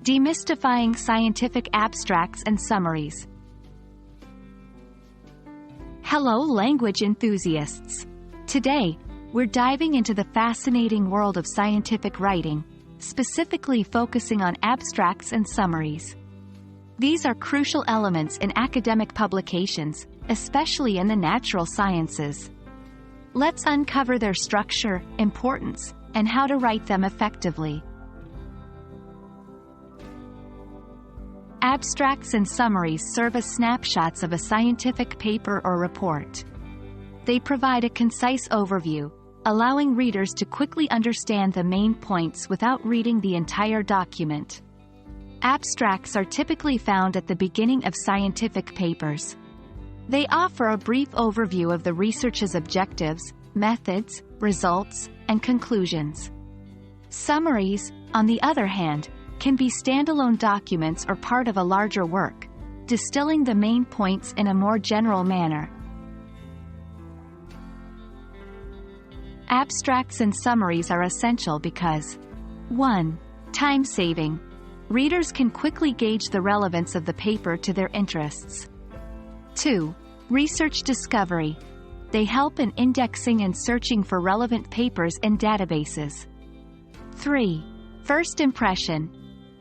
Demystifying scientific abstracts and summaries. Hello, language enthusiasts. Today, we're diving into the fascinating world of scientific writing, specifically focusing on abstracts and summaries. These are crucial elements in academic publications, especially in the natural sciences. Let's uncover their structure, importance, and how to write them effectively. Abstracts and summaries serve as snapshots of a scientific paper or report. They provide a concise overview, allowing readers to quickly understand the main points without reading the entire document. Abstracts are typically found at the beginning of scientific papers. They offer a brief overview of the research's objectives, methods, results, and conclusions. Summaries, on the other hand, can be standalone documents or part of a larger work, distilling the main points in a more general manner. Abstracts and summaries are essential because 1. Time-saving. Readers can quickly gauge the relevance of the paper to their interests. 2. Research discovery. They help in indexing and searching for relevant papers in databases. 3. First impression.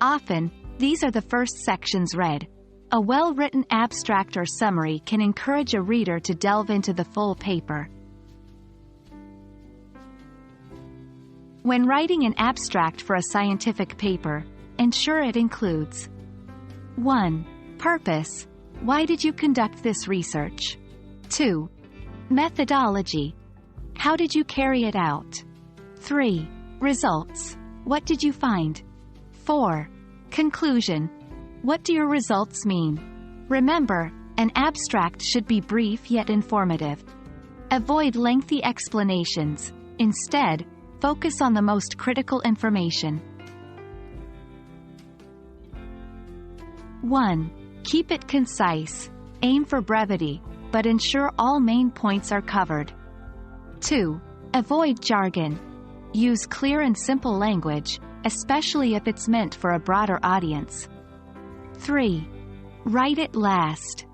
Often, these are the first sections read. A well-written abstract or summary can encourage a reader to delve into the full paper. When writing an abstract for a scientific paper, ensure it includes 1. Purpose. Why did you conduct this research? 2. Methodology. How did you carry it out? 3. Results. What did you find? 4. Conclusion. What do your results mean? Remember, an abstract should be brief yet informative. Avoid lengthy explanations. Instead, focus on the most critical information. 1. Keep it concise. Aim for brevity, but ensure all main points are covered. 2. Avoid jargon. Use clear and simple language, especially if it's meant for a broader audience. 3. Write it last.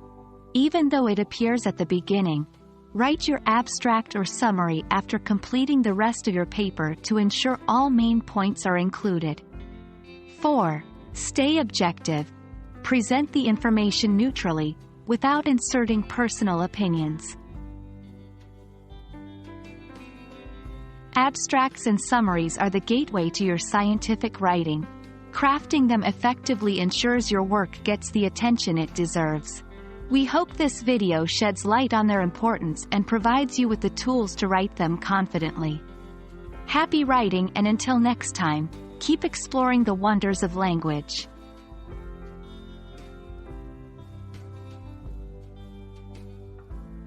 Even though it appears at the beginning, write your abstract or summary after completing the rest of your paper to ensure all main points are included. 4. Stay objective. Present the information neutrally, without inserting personal opinions. Abstracts and summaries are the gateway to your scientific writing. Crafting them effectively ensures your work gets the attention it deserves. We hope this video sheds light on their importance and provides you with the tools to write them confidently. Happy writing, and until next time, keep exploring the wonders of language.